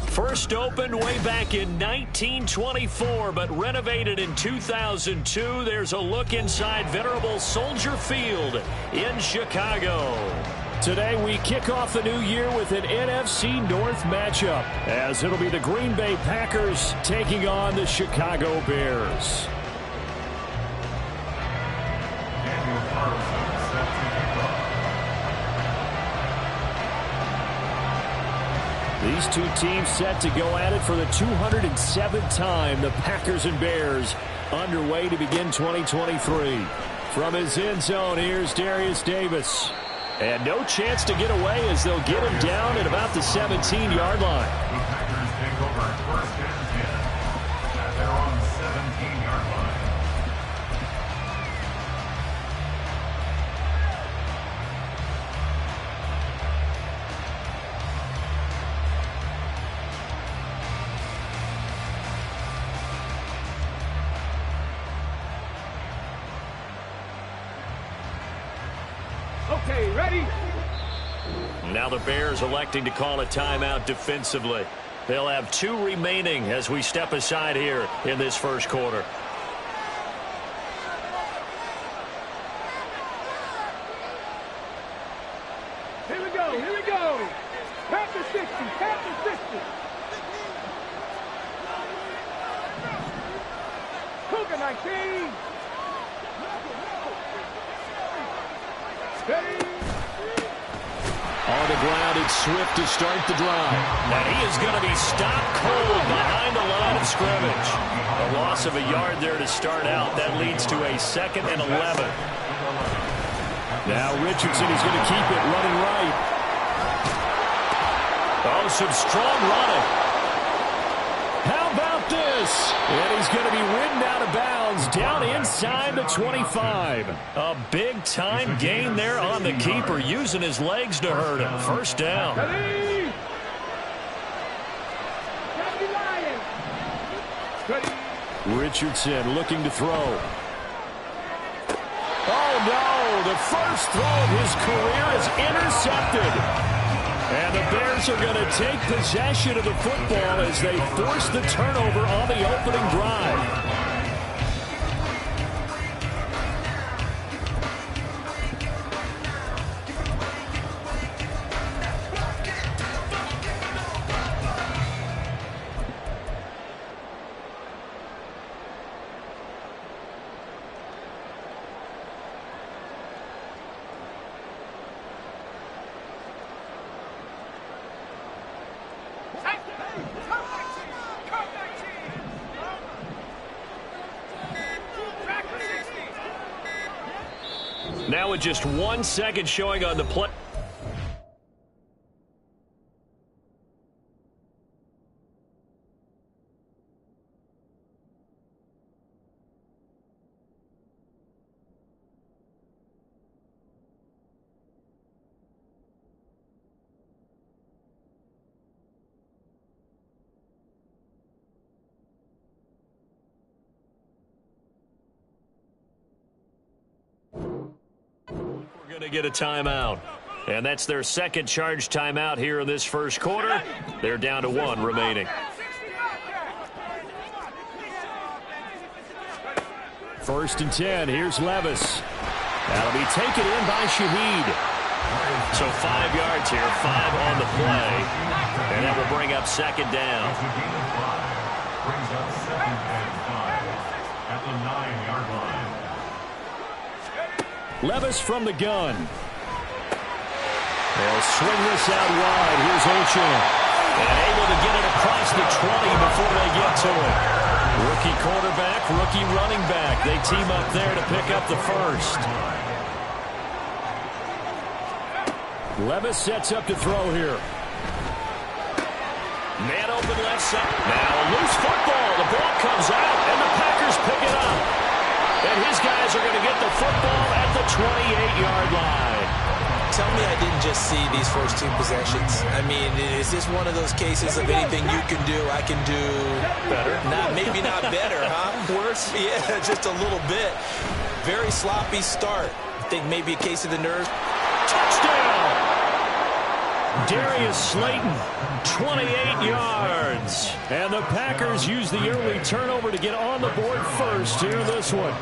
First opened way back in 1924, but renovated in 2002. There's a look inside venerable Soldier Field in Chicago. Today we kick off the new year with an NFC North matchup, as it'll be the Green Bay Packers taking on the Chicago Bears. These two teams set to go at it for the 207th time. The Packers and Bears underway to begin 2023. From his end zone, here's Darius Davis. And no chance to get away as they'll get him down at about the 17-yard line. The Packers take over first and 10 at their own 17-yard line. Okay, ready? Now the Bears electing to call a timeout defensively. They'll have 2 remaining as we step aside here in this first quarter. Here we go, here we go. Tap the 60, tap the 60. Cougar 19. Steady. On the ground, it's Swift to start the drive. And he is going to be stopped cold behind the line of scrimmage. A loss of a yard there to start out. That leads to a 2nd and 11. Now Richardson is going to keep it running right. Oh, some strong running. How about this? And he's going to be ridden out of bounds down inside the 25. A big-time gain there on the keeper, using his legs to hurt him. First down. Ready. Ready. Richardson looking to throw. Oh, no. The first throw of his career is intercepted. And the Bears are going to take possession of the football as they force the turnover on the opening drive. Now with just 1 second showing on the play. Going to get a timeout. And that's their second charge timeout here in this first quarter. They're down to 1 remaining. First and 10. Here's Levis. That'll be taken in by Shaheed. So 5 yards here, 5 on the play. And that will bring up 2nd down. Brings up 2nd and 5 at the 9-yard line. Levis from the gun. They'll swing this out wide. Here's Ocean. And able to get it across the 20 before they get to it. Rookie quarterback, rookie running back. They team up there to pick up the first. Levis sets up to throw here. Man open left side. Now a loose football. The ball comes out, and the Packers pick it up. And his guys are going to get the football at the 28-yard line. Tell me I didn't just see these first two possessions. I mean, is this one of those cases of anything you can do, I can do better? Maybe not better, huh? Worse? Yeah, just a little bit. Very sloppy start. I think maybe a case of the nerves. Touchdown! Darius Slayton, 28 yards. And the Packers use the early turnover to get on the board first here in this one.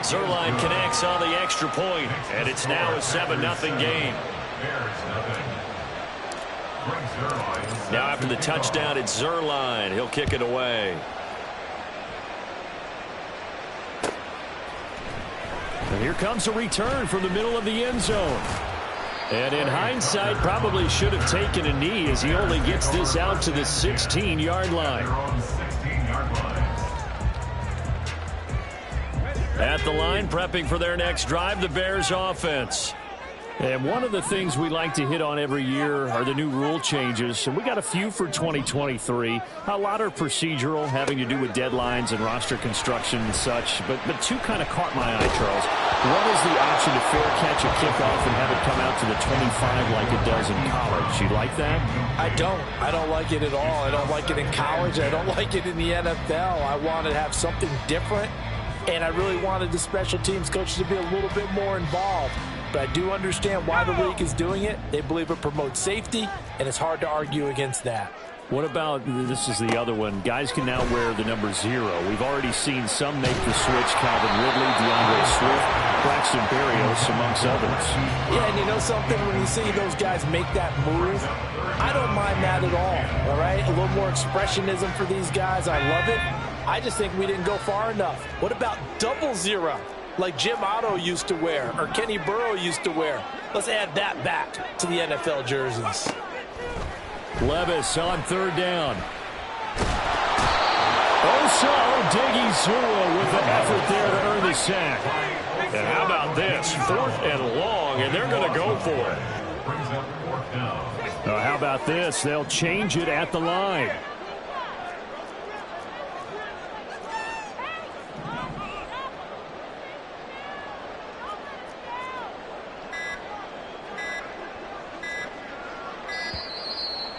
Zerline connects on the extra point, and it's now a 7-0 game. Now after the touchdown, it's Zerline. He'll kick it away. And here comes a return from the middle of the end zone. And in hindsight, probably should have taken a knee as he only gets this out to the 16-yard line. At the line, prepping for their next drive, the Bears offense. And one of the things we like to hit on every year are the new rule changes. And we got a few for 2023. A lot are procedural, having to do with deadlines and roster construction and such. But two kind of caught my eye, Charles. One is the option to fair catch a kickoff and have it come out to the 25 like it does in college. You like that? I don't like it at all. I don't like it in college. I don't like it in the NFL. I want to have something different. And I really wanted the special teams coaches to be a little bit more involved. But I do understand why the league is doing it. They believe it promotes safety, and it's hard to argue against that. What about, this is the other one, guys can now wear the number 0. We've already seen some make the switch, Calvin Ridley, DeAndre Swift, Braxton Berrios, amongst others. Yeah, and you know something, when you see those guys make that move, I don't mind that at all right? A little more expressionism for these guys. I love it. I just think we didn't go far enough. What about 00, like Jim Otto used to wear or Kenny Burrow used to wear? Let's add that back to the NFL jerseys. Levis on third down. Osa Odighizuwa with the effort there to earn the sack. And how about this? 4th and long, and they're going to go for it. How about this? They'll change it at the line.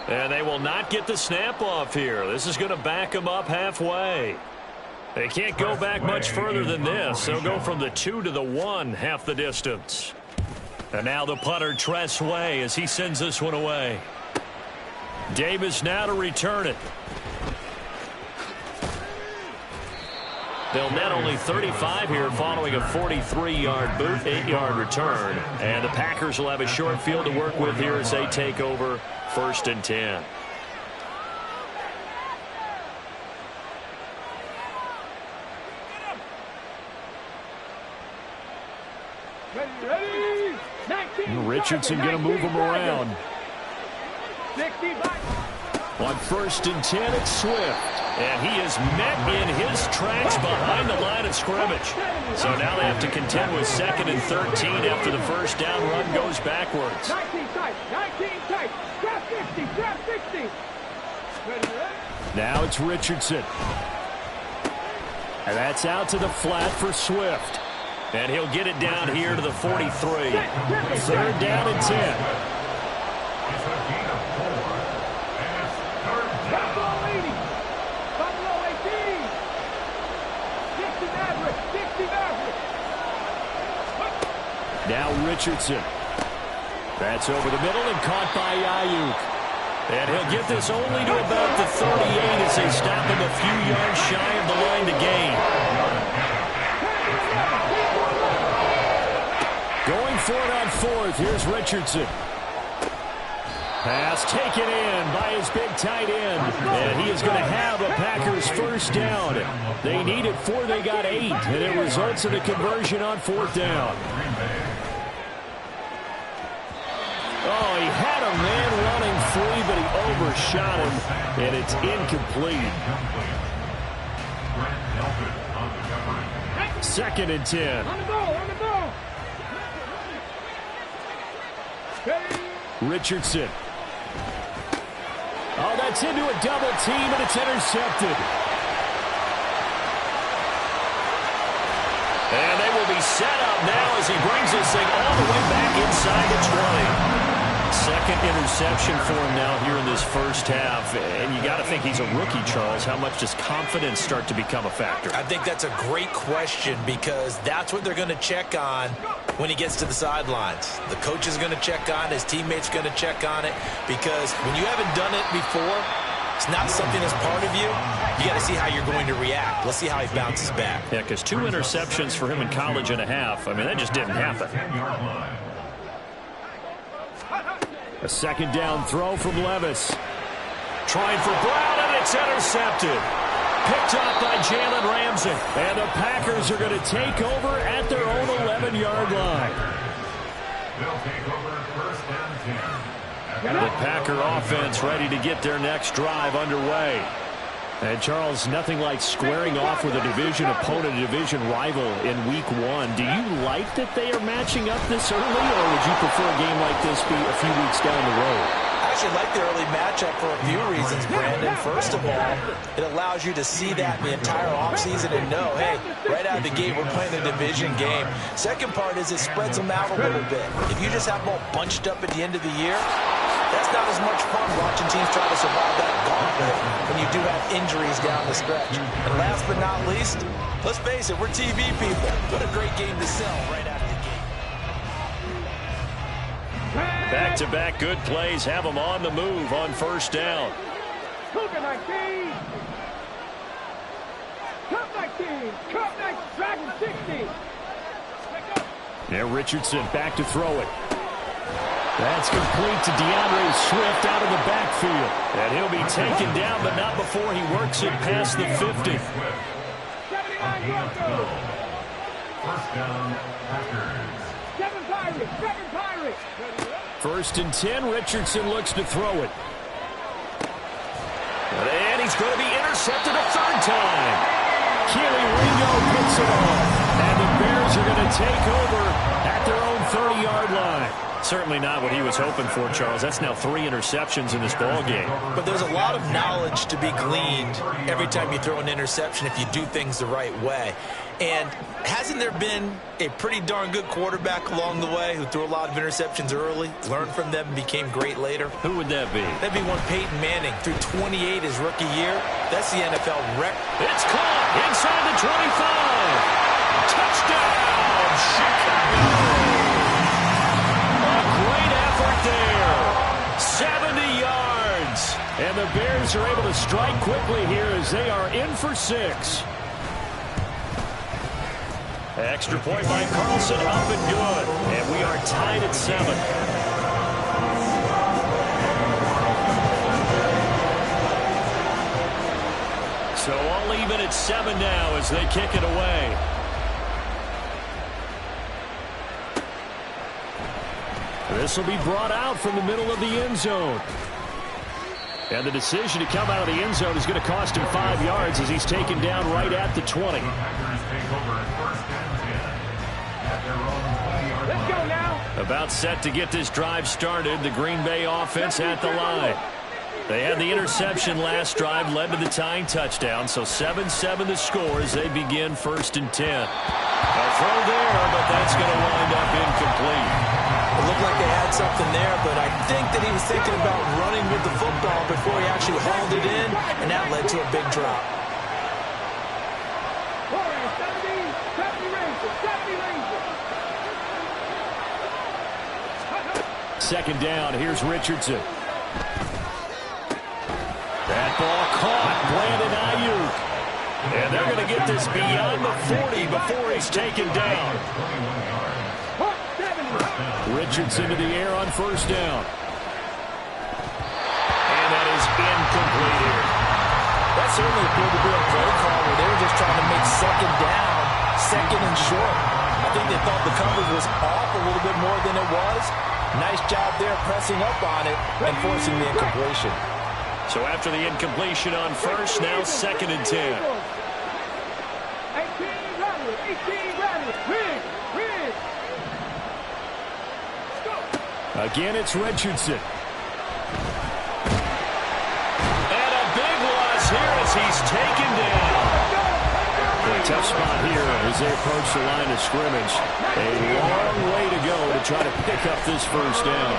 And they will not get the snap off here. This is going to back them up halfway. They can't go back much further than this. They'll go from the 2 to the 1, half the distance. And now the punter, Tress Way, as he sends this one away. Davis now to return it. They'll net only 35 here following a 43-yard boot, 8-yard return. And the Packers will have a short field to work with here as they take over 1st and 10. Ready? 19. Richardson going to move him around. 65. On 1st and 10, it's Swift. And he is met in his tracks behind the line of scrimmage. So now they have to contend with 2nd and 13 after the first down run goes backwards. 19 tight. 19 tight. Trap 60. Trap 60. Ready? Now it's Richardson. And that's out to the flat for Swift. And he'll get it down here to the 43. 3rd down and 10. Now Richardson. That's over the middle and caught by Ayuk. And he'll get this only to about the 38 as they stop him a few yards shy of the line to gain. Going for it on 4th. Here's Richardson. Pass taken in by his big tight end. And he is going to have a Packers first down. They needed 4, they got 8. And it results in a conversion on 4th down. Oh, he had a man running free, but he overshot him, and it's incomplete. 2nd and 10. On the ball, on the ball. Richardson. Oh, that's into a double team, and it's intercepted. And they will be set up now as he brings this thing all the way back inside the 20. 2nd interception for him now here in this first half. And you got to think he's a rookie, Charles. How much does confidence start to become a factor? I think that's a great question because that's what they're going to check on when he gets to the sidelines. The coach is going to check on it. His teammates are going to check on it because when you haven't done it before, it's not something that's part of you. You got to see how you're going to react. Let's see how he bounces back. Yeah, because 2 interceptions for him in college and a half. I mean, that just didn't happen. A 2nd down throw from Levis. Trying for Brown, and it's intercepted. Picked up by Jalen Ramsey. And the Packers are going to take over at their own 11-yard line. They'll take over 1st and 10. The Packer offense ready to get their next drive underway. And, Charles, nothing like squaring off with a division opponent, a division rival in Week 1. Do you like that they are matching up this early, or would you prefer a game like this be a few weeks down the road? I actually like the early matchup for a few reasons, Brandon. First of all, it allows you to see that the entire offseason and know, hey, right out of the gate, we're playing a division game. Second part is it spreads them out a little bit. If you just have them all bunched up at the end of the year, that's not as much fun watching teams try to survive that gauntlet when you do have injuries down the stretch. And last but not least, let's face it, we're TV people. What a great game to sell right out of the gate. Back-to-back good plays have them on the move on 1st down. Cook like team. Cut like team. Cut like Dragon 60. Now Richardson back to throw it. That's complete to DeAndre Swift out of the backfield. And he'll be taken down, but not before he works it past the 50. 79 Broncos. 1st down, Packers. 7 Pirates. 7 Pirates. 1st and 10, Richardson looks to throw it. And he's going to be intercepted a 3rd time. Keely Ringo picks it off. And the Bears are going to take over at their own 30-yard line. Certainly not what he was hoping for, Charles. That's now 3 interceptions in this ball game. But there's a lot of knowledge to be gleaned every time you throw an interception if you do things the right way. And hasn't there been a pretty darn good quarterback along the way who threw a lot of interceptions early, learned from them, and became great later? Who would that be? That'd be one Peyton Manning. Threw 28 his rookie year. That's the NFL record. It's caught inside the 25. Touchdown, Chicago. Great effort there. 70 yards. And the Bears are able to strike quickly here as they are in for 6. Extra point by Carlson, up and good. And we are tied at 7. So all even at 7 now as they kick it away. This will be brought out from the middle of the end zone. And the decision to come out of the end zone is going to cost him 5 yards as he's taken down right at the 20. Let's go now. About set to get this drive started. The Green Bay offense at the line. They had the interception last drive, led to the tying touchdown. So 7-7 the score as they begin 1st and 10. A throw there, but that's going to wind up incomplete. It looked like they had something there, but I think that he was thinking about running with the football before he actually hauled it in, and that led to a big drop. 2nd down, here's Richardson. That ball caught, Brandon Ayuk. And they're going to get this beyond the 40 before he's taken down. Richardson to the air on 1st down. And that is incomplete here. That certainly appeared to be a play call where they were just trying to make 2nd down, 2nd and short. I think they thought the coverage was off a little bit more than it was. Nice job there pressing up on it and forcing the incompletion. So after the incompletion on first, now 2nd and 10. 18 Rattler, 18 Rattler, Riggs. Again, it's Richardson. And a big loss here as he's taken down. A tough spot here as they approach the line of scrimmage. A long way to go to try to pick up this first down.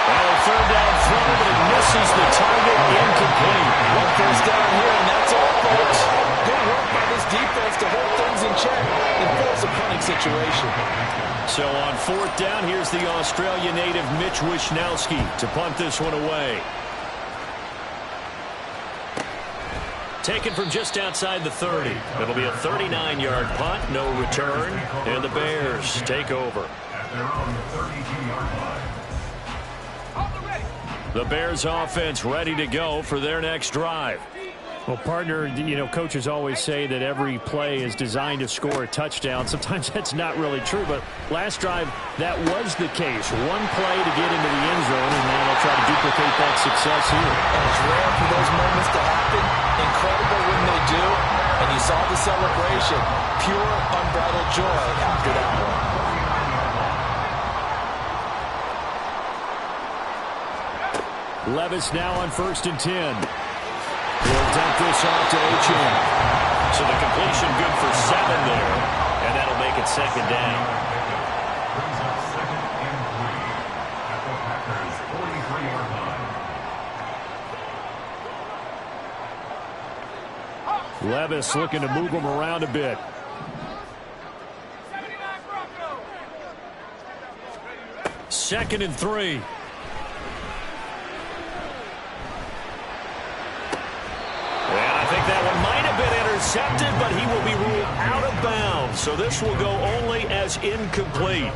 And a third down throw, but it misses the target, incomplete. One first down here, and that's all, folks. Good work by this defense to hold things in check and force a punting situation. So on 4th down, here's the Australia native Mitch Wishnowski to punt this one away. Taken from just outside the 30. It'll be a 39-yard punt, no return, and the Bears take over. At their own 32-yard line. The Bears offense ready to go for their next drive. Well, partner, you know, coaches always say that every play is designed to score a touchdown. Sometimes that's not really true, but last drive, that was the case. One play to get into the end zone, and now they'll try to duplicate that success here. And it's rare for those moments to happen. Incredible when they do. And you saw the celebration. Pure, unbridled joy after that one. Levis now on 1st and 10. He'll dump this off to H.M. So the completion good for 7 there, and that'll make it 2nd down. Brings up 2nd and 3 at the Packers' 43-yard line. Levis looking to move him around a bit. Second and 3. That one might have been intercepted, but he will be ruled out of bounds. So this will go only as incomplete.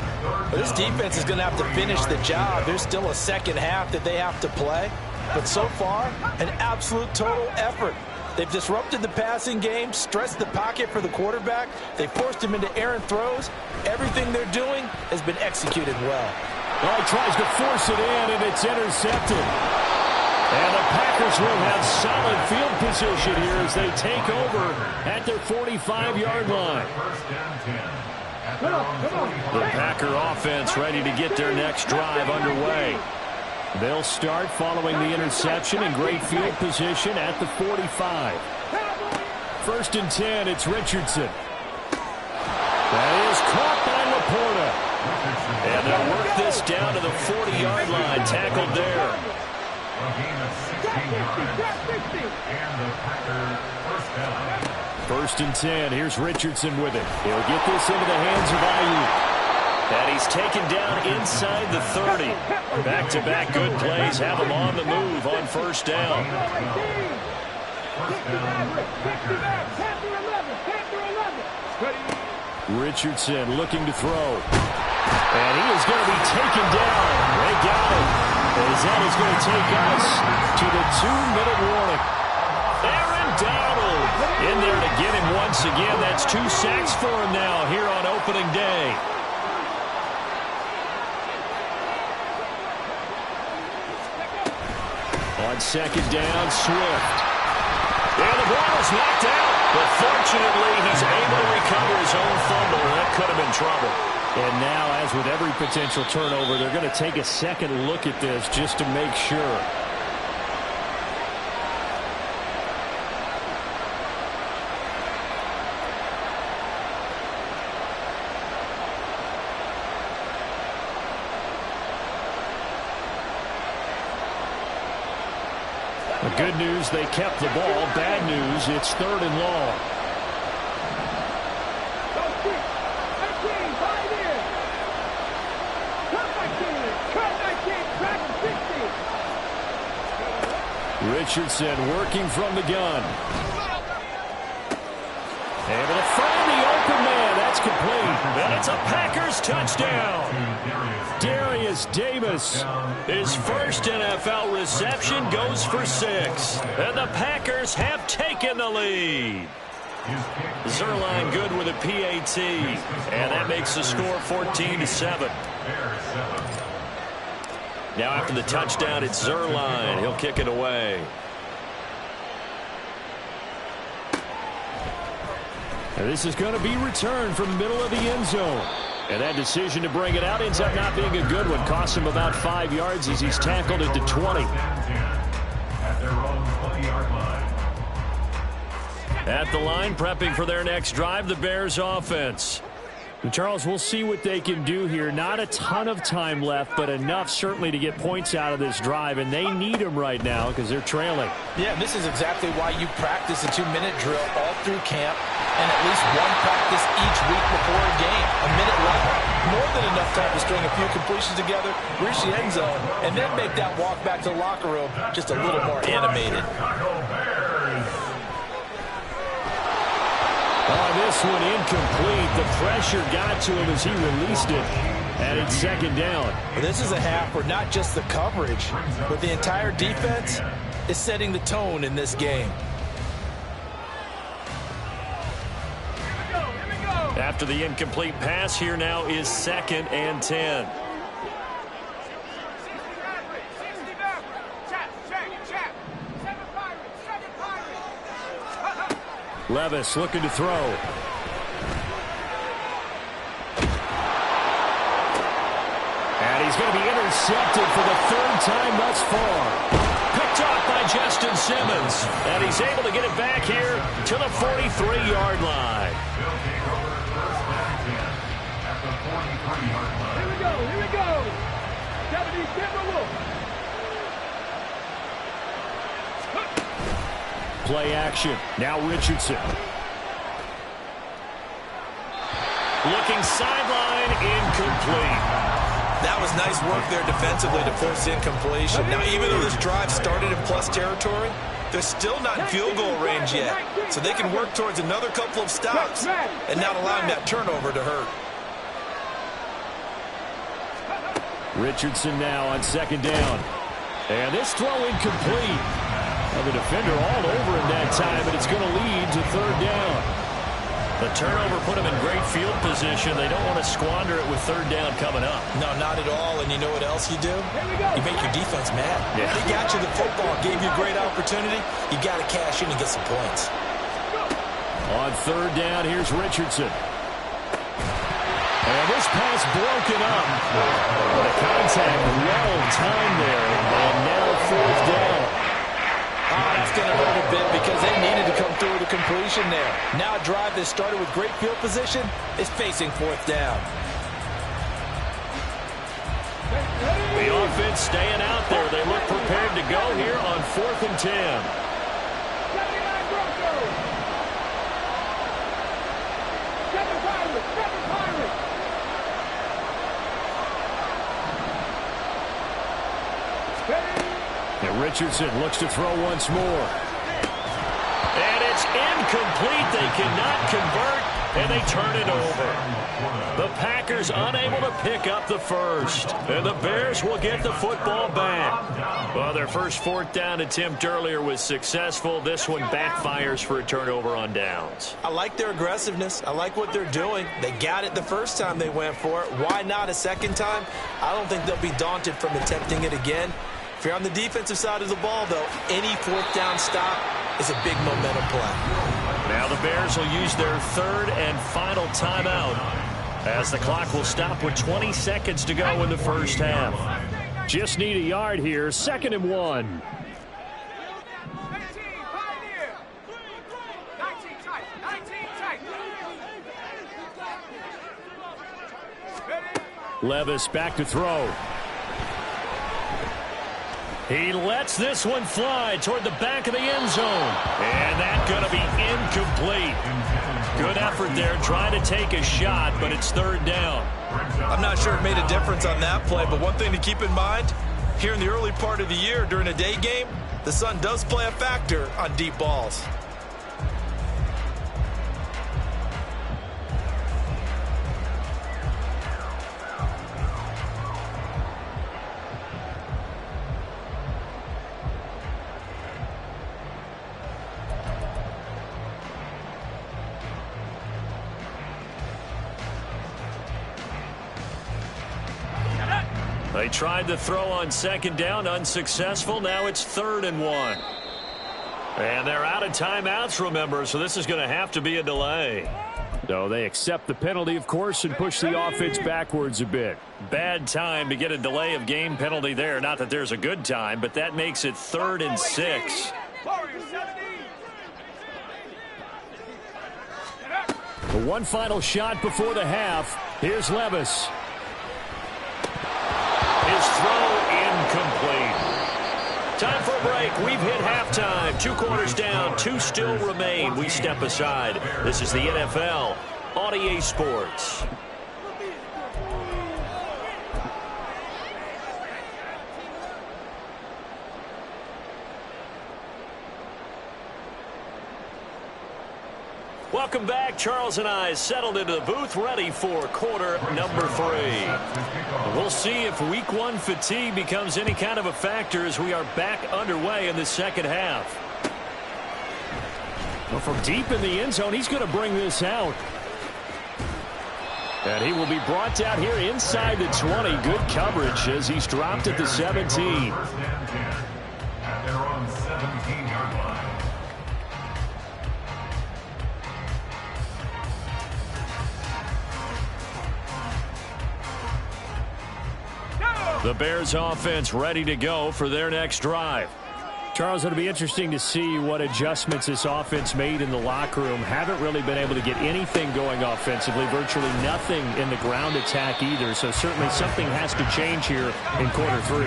This defense is going to have to finish the job. There's still a second half that they have to play. But so far, an absolute total effort. They've disrupted the passing game, stressed the pocket for the quarterback. They forced him into errant throws. Everything they're doing has been executed well. Well, he tries to force it in, and it's intercepted. And the Packers will have solid field position here as they take over at their 45-yard line. The Packer offense ready to get their next drive underway. They'll start following the interception in great field position at the 45. 1st and 10, it's Richardson. That is caught by Laporta. And they'll work this down to the 40-yard line, tackled there. A gain of 16 yards. And the Packers first down. 1st and 10. Here's Richardson with it. He'll get this into the hands of Ayuk. And he's taken down inside the 30. Back-to-back good plays have him on the move on 1st down. First down, Packers. Richardson looking to throw. And he is going to be taken down. They got him. As that is going to take us to the 2-minute warning. Aaron Donald in there to get him once again. That's 2 sacks for him now here on opening day. On 2nd down, Swift. And the ball is knocked out. But fortunately, he's able to recover his own fumble. That could have been trouble. And now, as with every potential turnover, they're going to take a second look at this just to make sure. The good news, they kept the ball. Bad news, it's 3rd and long. Richardson working from the gun. Able to find the open man. That's complete. And it's a Packers touchdown. Darius Davis. His first NFL reception goes for 6. And the Packers have taken the lead. Zerline good with a PAT. And that makes the score 14-7. Now after the touchdown, it's Zuerlein. He'll kick it away. And this is going to be returned from the middle of the end zone. And that decision to bring it out ends up not being a good one. Costs him about 5 yards as he's tackled at the 20. At their own 20-yard line. At the line, prepping for their next drive, the Bears offense. And Charles, we'll see what they can do here. Not a ton of time left, but enough certainly to get points out of this drive, and they need them right now because they're trailing. Yeah, this is exactly why you practice a 2-minute drill all through camp and at least one practice each week before a game. A minute left, more than enough time to string a few completions together, reach the end zone, and then make that walk back to the locker room just a little more animated. Oh, this one incomplete. The pressure got to him as he released it. And it's second down. This is a half where not just the coverage, but the entire defense is setting the tone in this game. After the incomplete pass, here now is 2nd and 10. Levis looking to throw. And he's going to be intercepted for the 3rd time thus far. Picked off by Justin Simmons. And he's able to get it back here to the 43-yard line. Here we go, here we go. Deputy Timberwolf. Play action. Now Richardson. Looking sideline, incomplete. That was nice work there defensively to force incompletion. Now, even though this drive started in plus territory, they're still not in field goal range yet. So they can work towards another couple of stops and not allowing that turnover to hurt. Richardson now on 2nd down. And this throw incomplete. Well, the defender all over him that time, but it's going to lead to 3rd down. The turnover put them in great field position. They don't want to squander it with 3rd down coming up. No, not at all. And you know what else you do? You make your defense mad. Yeah. They got you the football, gave you a great opportunity. You got to cash in and get some points. On 3rd down, here's Richardson. And this pass broken up. But a contact, well timed there. And now 4th down. That's going to hurt a bit because they needed to come through with a completion there. Now a drive that started with great field position is facing 4th down. The offense staying out there. They look prepared to go here on 4th and 10. 79 Broncos. 7 Pirates, 7 Pirates. And Richardson looks to throw once more. And it's incomplete. They cannot convert, and they turn it over. The Packers unable to pick up the first. And the Bears will get the football back. Well, their first 4th down attempt earlier was successful. This one backfires for a turnover on downs. I like their aggressiveness. I like what they're doing. They got it the first time they went for it. Why not a second time? I don't think they'll be daunted from attempting it again. If you're on the defensive side of the ball, though, any 4th down stop is a big momentum play. Now the Bears will use their 3rd and final timeout as the clock will stop with 20 seconds to go in the first half. Just need a yard here. 2nd and 1. Levis back to throw. He lets this one fly toward the back of the end zone. And that's going to be incomplete. Good effort there trying to take a shot, but it's 3rd down. I'm not sure it made a difference on that play, but one thing to keep in mind, here in the early part of the year during a day game, the sun does play a factor on deep balls. They tried to throw on second down, unsuccessful. Now it's 3rd and 1. And they're out of timeouts, remember, so this is going to have to be a delay. So they accept the penalty, of course, and push the offense backwards a bit. Bad time to get a delay of game penalty there. Not that there's a good time, but that makes it 3rd and 6. The one final shot before the half. Here's Levis. His throw incomplete. Time for a break. We've hit halftime. 2 quarters down. 2 still remain. We step aside. This is the NFL on EA Sports. Welcome back. Charles and I settled into the booth, ready for quarter number 3. We'll see if week 1 fatigue becomes any kind of a factor as we are back underway in the second half. Well, from deep in the end zone, he's going to bring this out. And he will be brought down here inside the 20. Good coverage as he's dropped at the 17. First and 10 at their own 17-yard line. The Bears offense ready to go for their next drive. Charles, it'll be interesting to see what adjustments this offense made in the locker room. Haven't really been able to get anything going offensively, virtually nothing in the ground attack either. So certainly something has to change here in quarter 3.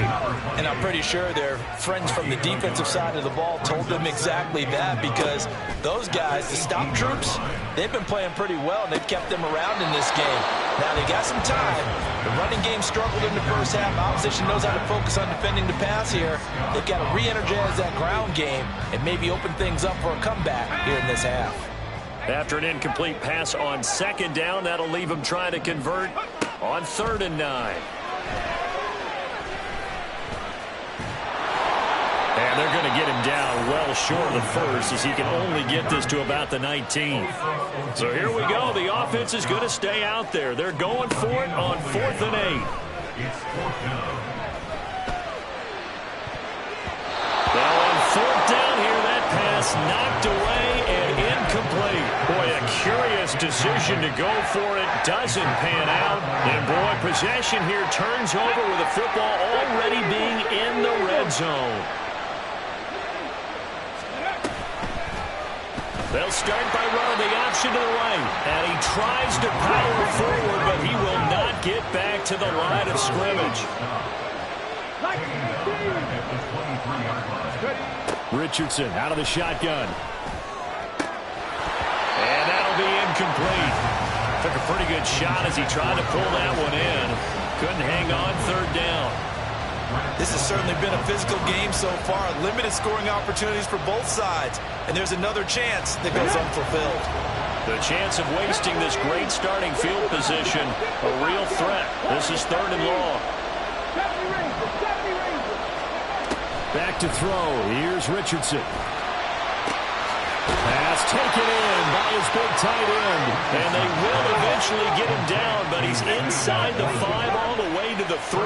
And I'm pretty sure their friends from the defensive side of the ball told them exactly that, because those guys, the stop troops, they've been playing pretty well, and they've kept them around in this game. Now they got some time. The running game struggled in the first half. Opposition knows how to focus on defending the pass here. They've got to re-energize that ground game and maybe open things up for a comeback here in this half. After an incomplete pass on second down, that'll leave them trying to convert on 3rd and 9. And they're going to get him down well short of the first, as he can only get this to about the 19. So here we go. The offense is going to stay out there. They're going for it on 4th and 8. It's 4th down. Now on 4th down here, that pass knocked away and incomplete. Boy, a curious decision to go for it. Doesn't pan out. And boy, possession here turns over with the football already being in the red zone. They'll start by running the option to the right. And he tries to power forward, but he will not get back to the line of scrimmage. Richardson out of the shotgun. And that'll be incomplete. Took a pretty good shot as he tried to pull that one in. Couldn't hang on 3rd down. This has certainly been a physical game so far. Limited scoring opportunities for both sides. And there's another chance that goes unfulfilled. The chance of wasting this great starting field position, a real threat. This is 3rd and long. Back to throw. Here's Richardson. Pass taken in by his big tight end. And they will eventually get him down, but he's inside the 5 all the way to the 3.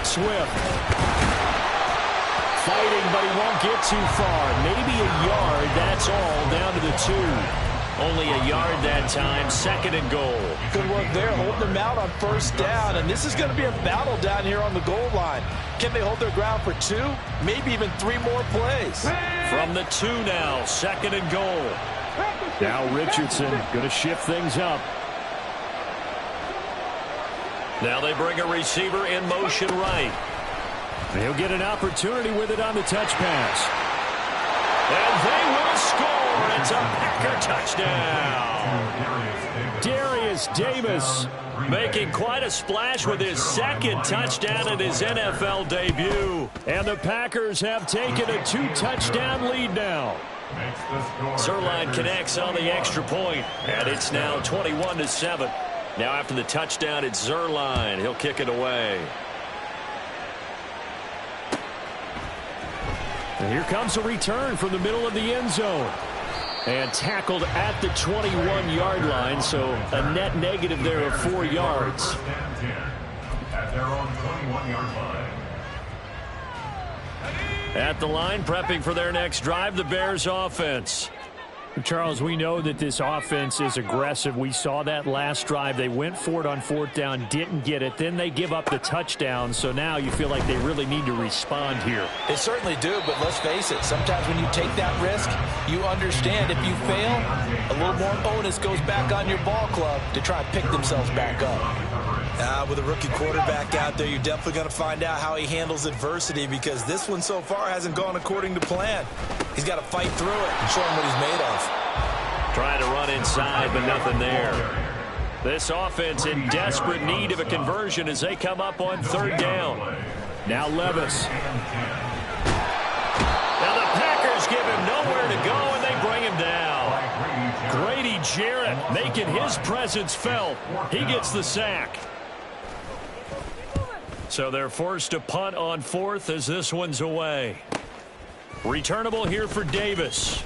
Swift. Fighting, but he won't get too far. Maybe a yard, that's all, down to the 2. Only a yard that time, 2nd and goal. Good work there, holding them out on 1st down. And this is going to be a battle down here on the goal line. Can they hold their ground for 2? Maybe even 3 more plays. From the 2 now, 2nd and goal. Now Richardson going to shift things up. Now they bring a receiver in motion right. He'll get an opportunity with it on the touch pass. And they will score. It's a Packer touchdown. Darius Davis making quite a splash with his 2nd touchdown in his NFL debut. And the Packers have taken a 2-touchdown lead now. Zuerlein connects on the extra point, and it's now 21-7. Now after the touchdown, it's Zuerlein. He'll kick it away. And here comes a return from the middle of the end zone. And tackled at the 21-yard line, so a net negative there of 4 yards. their own 21-yard line. At the line, prepping for their next drive, the Bears offense. Charles, we know that this offense is aggressive. We saw that last drive. They went for it on fourth down, didn't get it. Then they give up the touchdown. So now you feel like they really need to respond here. They certainly do, but let's face it. Sometimes when you take that risk, you understand if you fail, a little more onus goes back on your ball club to try and pick themselves back up. With a rookie quarterback out there, you're definitely going to find out how he handles adversity, because this one so far hasn't gone according to plan. He's got to fight through it and show him what he's made of. Trying to run inside, but nothing there. This offense in desperate need of a conversion as they come up on third down. Now Levis. Now the Packers give him nowhere to go, and they bring him down. Grady Jarrett making his presence felt. He gets the sack. So they're forced to punt on fourth as this one's away. Returnable here for Davis.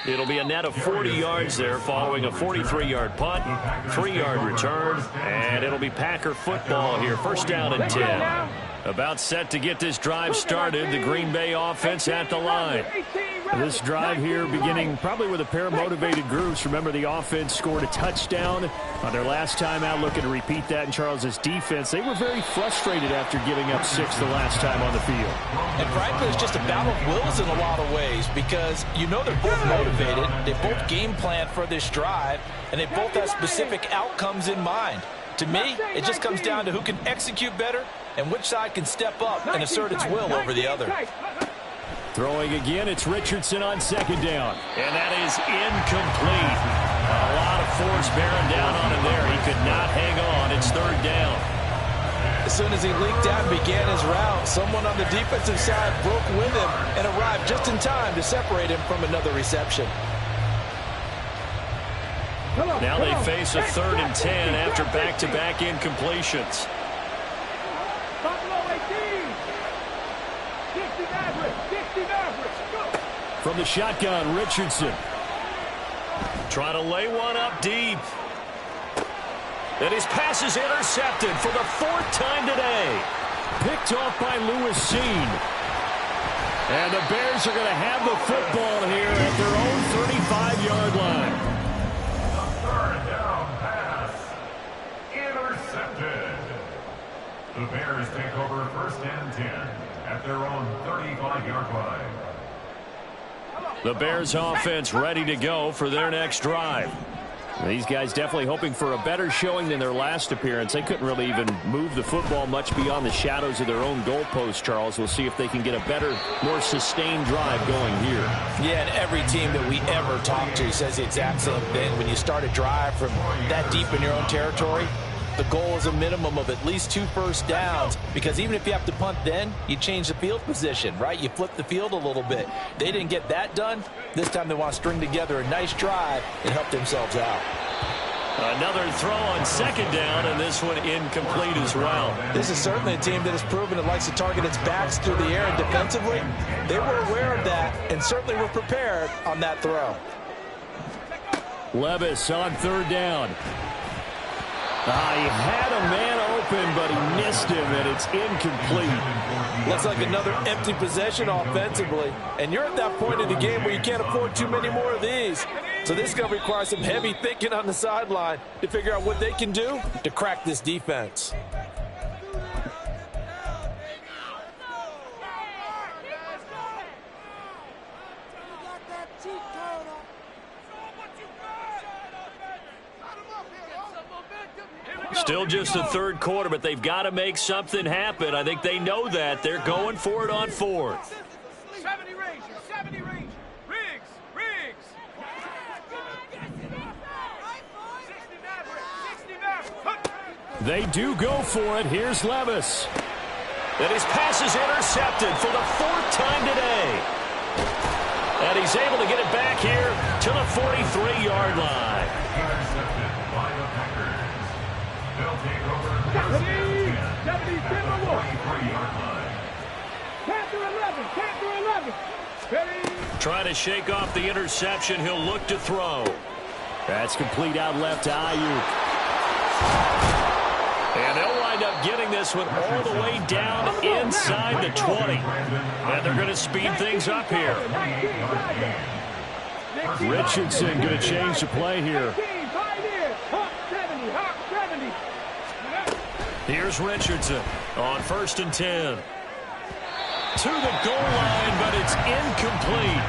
It'll be a net of 40 yards there following a 43-yard punt, 3-yard return, and it'll be Packer football here. First down and 10. About set to get this drive started. The Green Bay offense at the line. This drive here beginning probably with a pair of motivated groups. Remember, the offense scored a touchdown on their last time out, looking to repeat that in Charles's defense. They were very frustrated after giving up 6 the last time on the field. And frankly, it's just a battle of wills in a lot of ways, because you know they're both motivated. They both game plan for this drive, and they both have specific outcomes in mind. To me, it just comes down to who can execute better and which side can step up and assert its will over the other. Throwing again, it's Richardson on second down. And that is incomplete. A lot of force bearing down on him there. He could not hang on. It's third down. As soon as he leaked out and began his route, someone on the defensive side broke with him and arrived just in time to separate him from another reception. Now they face a 3rd and 10 after back-to-back incompletions. From the shotgun, Richardson. Trying to lay one up deep. And his pass is intercepted for the 4th time today. Picked off by Lewis Seen. And the Bears are going to have the football here at their own 35-yard line. The 3rd down pass. Intercepted. The Bears take over 1st and 10 at their own 35-yard line. The Bears offense ready to go for their next drive. These guys definitely hoping for a better showing than their last appearance. They couldn't really even move the football much beyond the shadows of their own goalpost, Charles. We'll see if they can get a better, more sustained drive going here. Yeah, and every team that we ever talk to says the exact same thing. When you start a drive from that deep in your own territory, the goal is a minimum of at least 2 first downs, because even if you have to punt then, you change the field position, right? You flip the field a little bit. They didn't get that done. This time they want to string together a nice drive and help themselves out. Another throw on 2nd down, and this one incomplete as well. This is certainly a team that has proven it likes to target its backs through the air, and defensively, they were aware of that and certainly were prepared on that throw. Levis on 3rd down. He had a man open, but he missed him, and it's incomplete. Looks like another empty possession offensively, and you're at that point in the game where you can't afford too many more of these. So this is going to require some heavy thinking on the sideline to figure out what they can do to crack this defense. Still just the 3rd quarter, but they've got to make something happen. I think they know that. They're going for it on 4th. 70 range, 70 range. Riggs. 60 They do go for it. Here's Levis. And his pass is intercepted for the 4th time today. And he's able to get it back here to the 43-yard line. Intercepted by the Packers. They'll take over 43-yard line. Ready. Trying to shake off the interception. He'll look to throw. That's complete out left to Ayuk. And they'll line wind up getting this one all the way down inside the 20. And they're going to speed things up here. Richardson going to change the play here. Here's Richardson on 1st and 10. To the goal line, but it's incomplete.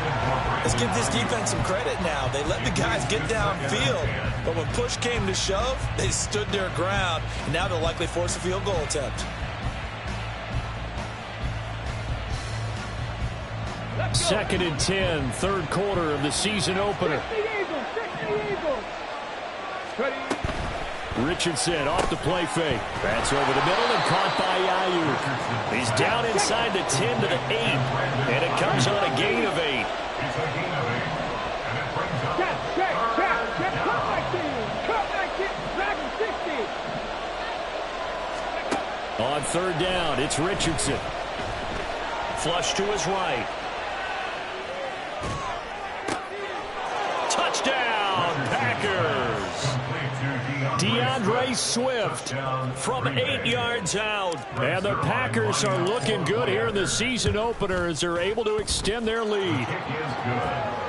Let's give this defense some credit now. They let the guys get downfield, but when push came to shove, they stood their ground, and now they'll likely force a field goal attempt. 2nd and 10, 3rd quarter of the season opener. Richardson off the play fake. That's over the middle and caught by Ayuk. He's down inside the 10 to the 8, and it comes on a gain of 8. On 3rd down, it's Richardson. Flush to his right. Touchdown, Packers. DeAndre Swift from 8 yards out. And the Packers are looking good here in the season opener as they're able to extend their lead.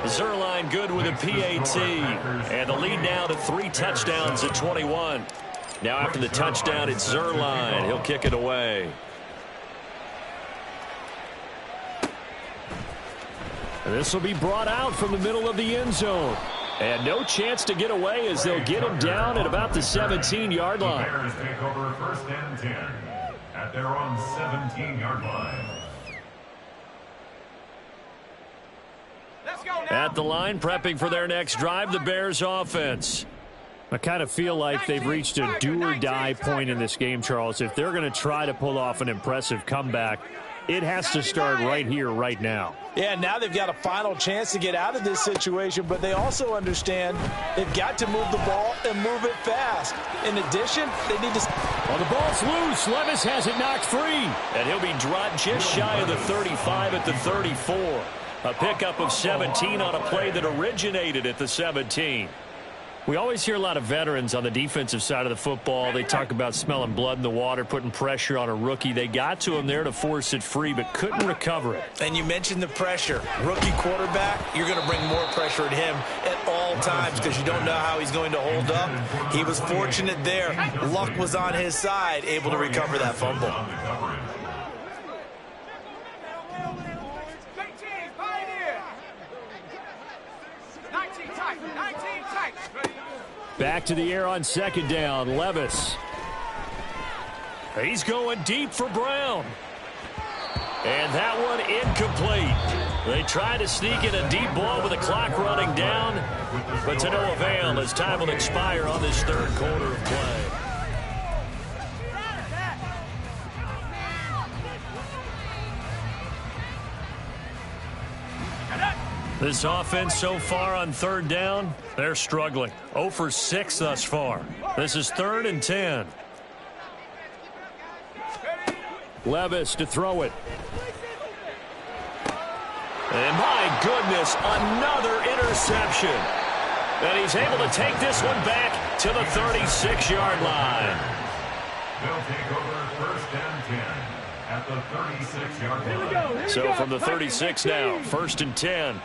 Zerline good with a PAT. And the lead now to 3 touchdowns at 21. Now after the touchdown, it's Zerline. He'll kick it away. This will be brought out from the middle of the end zone. And no chance to get away as they'll get him down at about the 17-yard line. The Bears take over 1st and 10 at their own 17-yard line. Let's go now. At the line, prepping for their next drive, the Bears offense. I kind of feel like they've reached a do-or-die point in this game, Charles. If they're going to try to pull off an impressive comeback, it has to start right here, right now. Yeah, now they've got a final chance to get out of this situation, but they also understand they've got to move the ball and move it fast. In addition, they need to... Well, the ball's loose. Levis has it knocked free. And he'll be dropped just shy of the 35 at the 34. A pickup of 17 on a play that originated at the 17. We always hear a lot of veterans on the defensive side of the football. They talk about smelling blood in the water, putting pressure on a rookie. They got to him there to force it free, but couldn't recover it. And you mentioned the pressure. Rookie quarterback, you're going to bring more pressure at him at all times because you don't know how he's going to hold up. He was fortunate there. Luck was on his side, able to recover that fumble. Back to the air on 2nd down, Levis. He's going deep for Brown. And that one incomplete. They try to sneak in a deep ball with the clock running down, but to no avail as time will expire on this 3rd quarter of play. This offense so far on 3rd down, they're struggling. 0 for 6 thus far. This is 3rd and 10. Levis to throw it. And my goodness, another interception. And he's able to take this one back to the 36-yard line. They'll take over 1st and 10 at the 36-yard line. So from the 36 now, 1st and 10.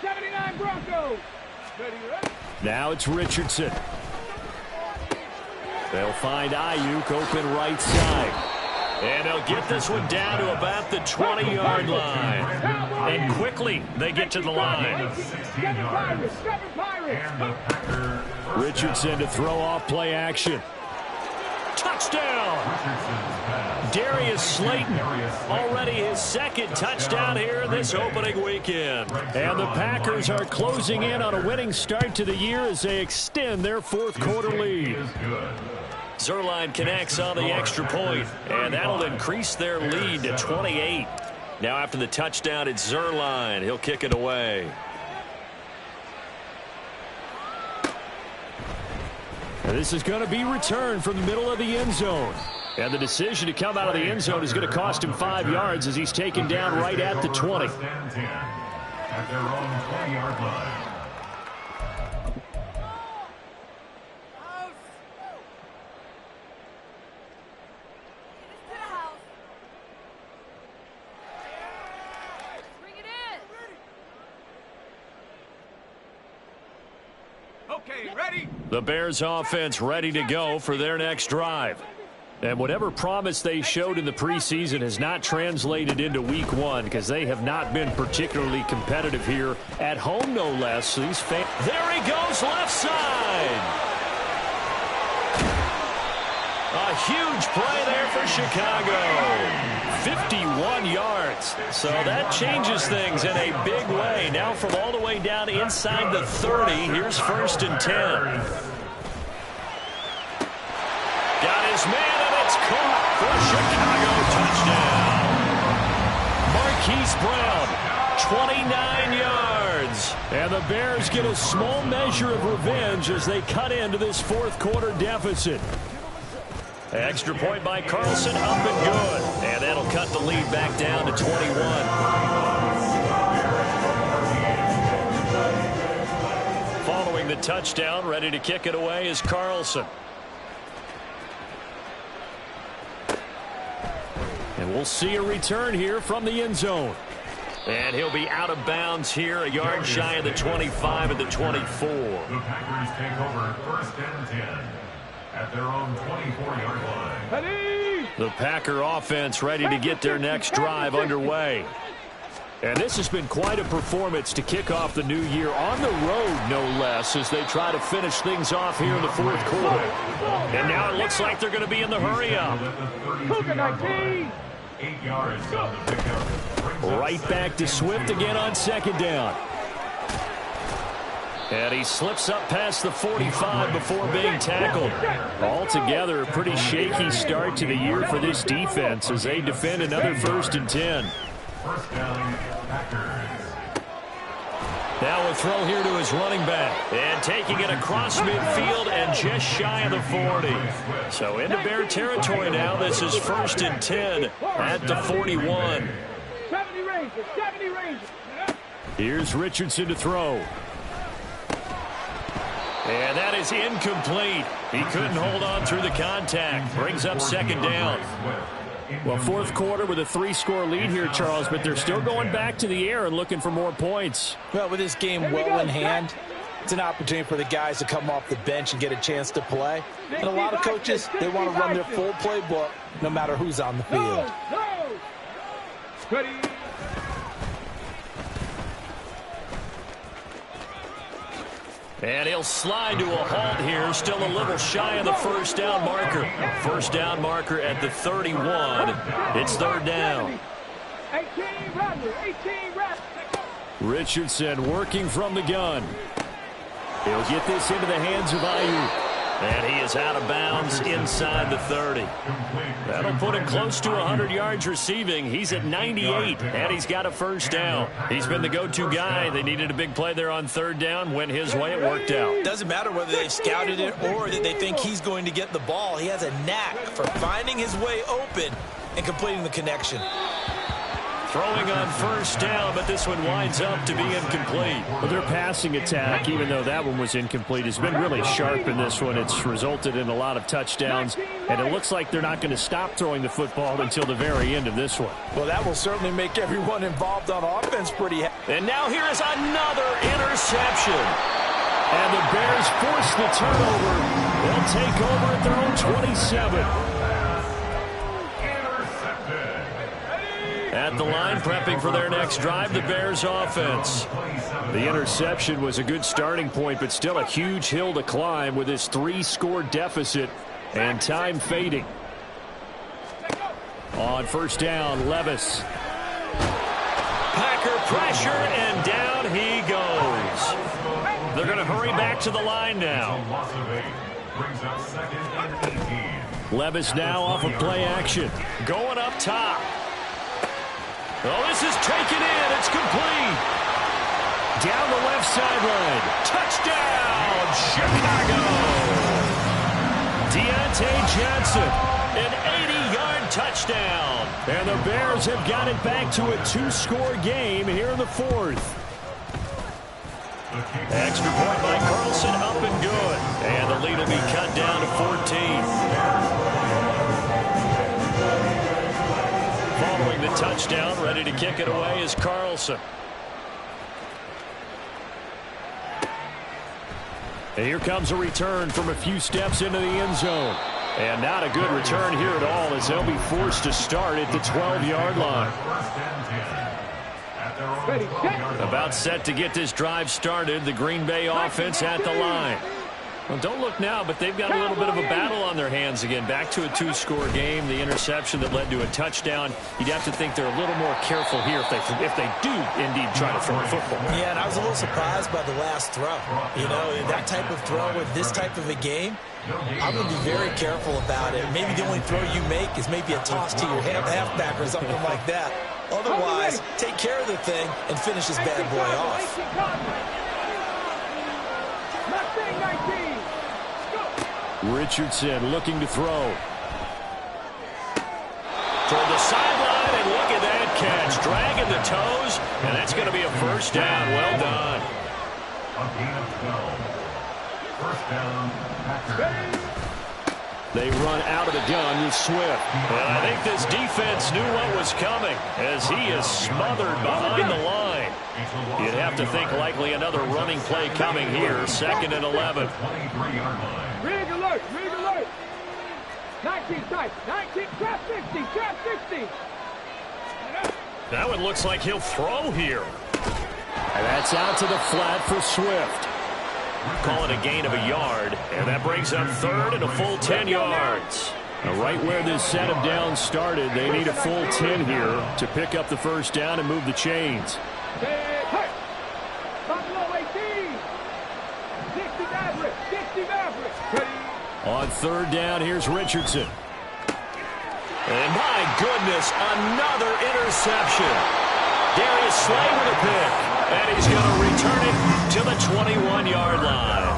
79 Broncos. Now it's Richardson. They'll find Ayuk open right side. And they'll get this one down to about the 20-yard line. And quickly they get to the line. Richardson to throw off play action. Touchdown! Darius Slayton, already his 2nd touchdown here this opening weekend. And the Packers are closing in on a winning start to the year as they extend their 4th quarter lead. Zerline connects on the extra point, and that'll increase their lead to 28. Now after the touchdown, it's Zerline. He'll kick it away. This is going to be returned from the middle of the end zone. And the decision to come out of the end zone is going to cost him 5 yards as he's taken down right at the 20. At their own 20-yard line. Okay, ready? The Bears offense ready to go for their next drive. And whatever promise they showed in the preseason has not translated into week one because they have not been particularly competitive here at home, no less. These fans. There he goes, left side. A huge play there for Chicago. 51 yards. So that changes things in a big way. Now from all the way down inside the 30, here's 1st and 10. Got his man, and it's caught for Chicago touchdown. Marquise Brown, 29 yards. And the Bears get a small measure of revenge as they cut into this fourth quarter deficit. Extra point by Carlson, up and good. And that'll cut the lead back down to 21. Following the touchdown, ready to kick it away is Carlson. And we'll see a return here from the end zone. And he'll be out of bounds here, a yard shy of the 25 at the 24. The Packers take over 1st and 10 at their own 24-yard line. Ready? The Packer offense ready to get their next drive underway. And this has been quite a performance to kick off the new year on the road, no less, as they try to finish things off here in the fourth quarter. And now it looks like they're going to be in the hurry-up. Cougar 19. 8 yards on the pickup. Right back to Swift again on 2nd down. And he slips up past the 45 before being tackled. Altogether, a pretty shaky start to the year for this defense as they defend another 1st and 10. 1st down, Packers. Now a throw here to his running back. And taking it across midfield and just shy of the 40. So into Bear territory now. This is 1st and 10 at the 41. 70 Rangers, 70 Rangers. Here's Richardson to throw. And that is incomplete. He couldn't hold on through the contact. Brings up 2nd down. Well, fourth quarter with a 3-score lead here, Charles, but they're still going back to the air and looking for more points. Well, with this game well in hand, it's an opportunity for the guys to come off the bench and get a chance to play. And a lot of coaches, they want to run their full playbook no matter who's on the field. No. Ready? And he'll slide to a halt here, still a little shy of the 1st down marker. 1st down marker at the 31. It's 3rd down. 18 Rattler, 18 Rattler. Richardson working from the gun. He'll get this into the hands of Ayuk. And he is out of bounds inside the 30. That'll put him close to 100 yards receiving. He's at 98, and he's got a 1st down. He's been the go-to guy. They needed a big play there on 3rd down. Went his way. It worked out. Doesn't matter whether they scouted it or that they think he's going to get the ball. He has a knack for finding his way open and completing the connection. Throwing on 1st down, but this one winds up to be incomplete. Well, their passing attack, even though that one was incomplete, has been really sharp in this one. It's resulted in a lot of touchdowns, and it looks like they're not going to stop throwing the football until the very end of this one. Well, that will certainly make everyone involved on offense pretty happy. And now here is another interception. And the Bears force the turnover. They'll take over at their own 27. At the line, prepping for their next drive, the Bears offense. The interception was a good starting point, but still a huge hill to climb with this 3-score deficit and time fading. On 1st down, Levis. Packer pressure, and down he goes. They're going to hurry back to the line now. Levis now off of play action. Going up top. Oh, this is taken in. It's complete. Down the left sideline. Touchdown, Chicago. Deontay Johnson, an 80-yard touchdown. And the Bears have got it back to a 2-score game here in the 4th. Extra point by Carlson, up and good. And the lead will be cut down to 14. Following the touchdown, ready to kick it away is And here comes a return from a few steps into the end zone. And not a good return here at all, as they'll be forced to start at the 12-yard line. About set to get this drive started. The Green Bay offense at the line. Well, don't look now, but they've got a little bit of a battle on their hands again. Back to a 2-score game. The interception that led to a touchdown. You'd have to think they're a little more careful here if they do indeed try to throw a football. Yeah, and I was a little surprised by the last throw. You know, that type of throw with this type of a game, I'm going to be very careful about it. Maybe the only throw you make is maybe a toss to your halfback or something like that. Otherwise, take care of the thing and finish this bad boy off. Richardson looking to throw. Toward the sideline, and look at that catch. Dragging the toes, and that's going to be a first down. Well done. A gain of 12. First down, Packers. They run out of the gun with Swift. And I think this defense knew what was coming as he is smothered behind the line. You'd have to think likely another running play coming here. 2nd and 11. 23-yard line. Rig alert, rig alert. 19 tight, 19, trap 60, trap 60. That one looks like he'll throw here. And that's out to the flat for Swift. Call it a gain of a yard, and that brings up 3rd and a full 10 yards. Now, right where this set of downs started, they need a full 10 here to pick up the first down and move the chains. On 3rd down, here's Richardson. And my goodness, another interception. Darius Slay with a pick. And he's going to return it to the 21-yard line.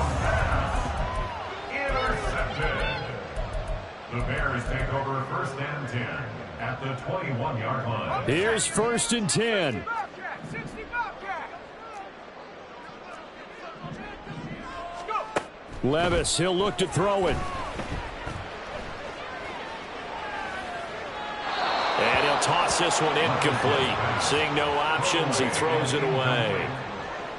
Intercepted. The Bears take over 1st and 10 at the 21-yard line. Here's 1st and 10. Levis, he'll look to throw it. And he'll toss this one incomplete. Seeing no options, he throws it away.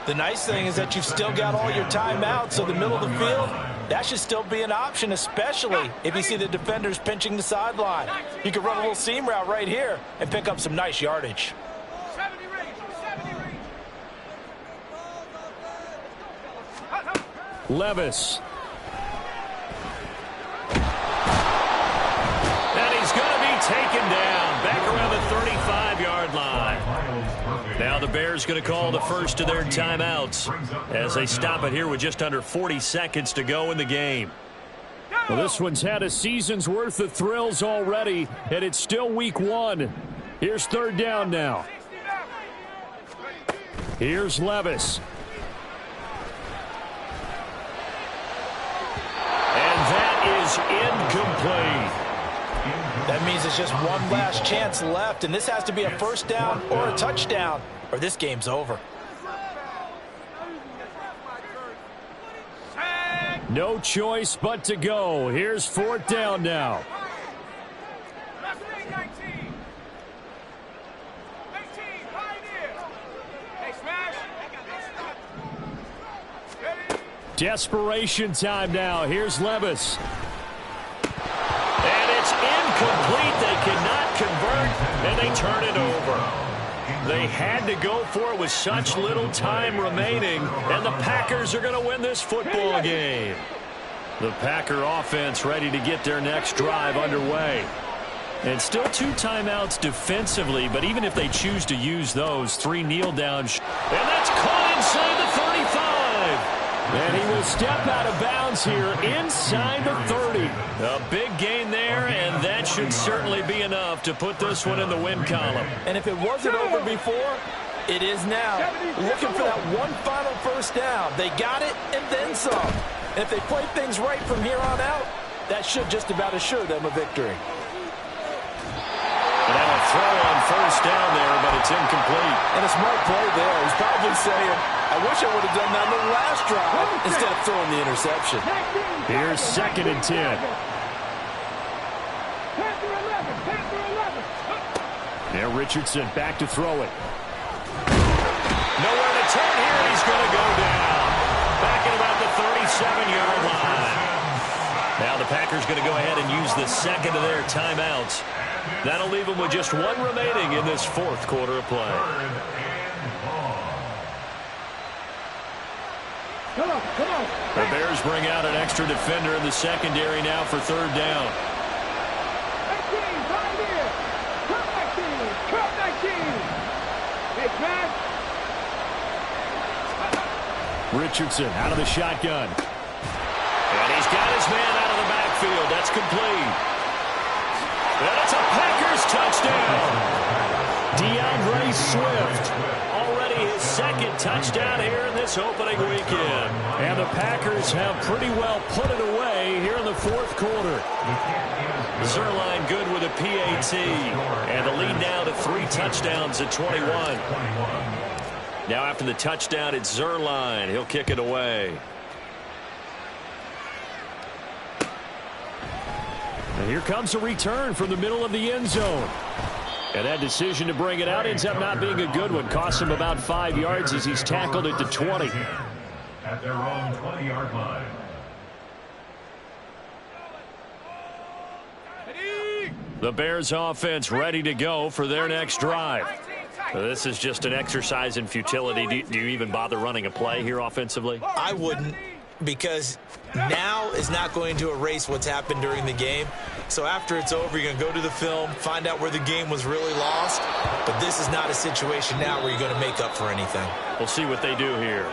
The nice thing is that you've still got all your timeouts, so the middle of the field, that should still be an option, especially if you see the defenders pinching the sideline. You can run a little seam route right here and pick up some nice yardage. Levis. And he's going to be taken down back around the 35-yard line. Now the Bears going to call the first of their timeouts as they stop it here with just under 40 seconds to go in the game. Well, this one's had a season's worth of thrills already, and it's still week 1. Here's 3rd down now. Here's Levis. Is incomplete. That means it's just one last chance left, and this has to be a first down or a touchdown, or this game's over. No choice but to go. Here's 4th down now. Desperation time now. Here's Levis. And it's incomplete. They cannot convert, and they turn it over. They had to go for it with such little time remaining, and the Packers are going to win this football game. The Packer offense ready to get their next drive underway. And still 2 timeouts defensively, but even if they choose to use those, 3 kneel downs. And that's caught inside the 35. And he will step out of bounds here inside the 30. A big gain there, and that should certainly be enough to put this one in the win column. And if it wasn't over before, it is now. Looking for that one final first down. They got it and then some. And if they play things right from here on out, that should just about assure them a victory. Now a throw on first down there, but it's incomplete. And a smart play there. He's probably saying, I wish I would have done that in the last drive instead of throwing the interception. Here's 2nd and 10. Now Richardson back to throw it. Nowhere to turn here. He's going to go down. Back at about the 7-yard line. Now the Packers going to go ahead and use the second of their timeouts. That'll leave them with just one remaining in this fourth quarter of play. Come on. The Bears bring out an extra defender in the secondary now for third down. Richardson out of the shotgun. And he's got his man out of the backfield. That's complete. And it's a Packers touchdown. DeAndre Swift. Already his second touchdown here in this opening weekend. And the Packers have pretty well put it away here in the fourth quarter. Zerline good with a PAT. And the lead now to 3 touchdowns at 21. Now after the touchdown, it's Zerline. He'll kick it away. And here comes a return from the middle of the end zone. And that decision to bring it out ends up not being a good one. Costs him about 5 yards as he's tackled it to 20. At their own 20-yard line. The Bears offense ready to go for their next drive. This is just an exercise in futility. Do you even bother running a play here offensively? I wouldn't, because now is not going to erase what's happened during the game. So after it's over, you're going to go to the film, find out where the game was really lost. But this is not a situation now where you're going to make up for anything. We'll see what they do here.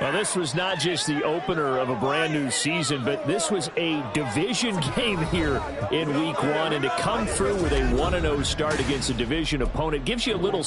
Well, this was not just the opener of a brand-new season, but this was a division game here in Week 1. And to come through with a 1-0 start against a division opponent gives you a little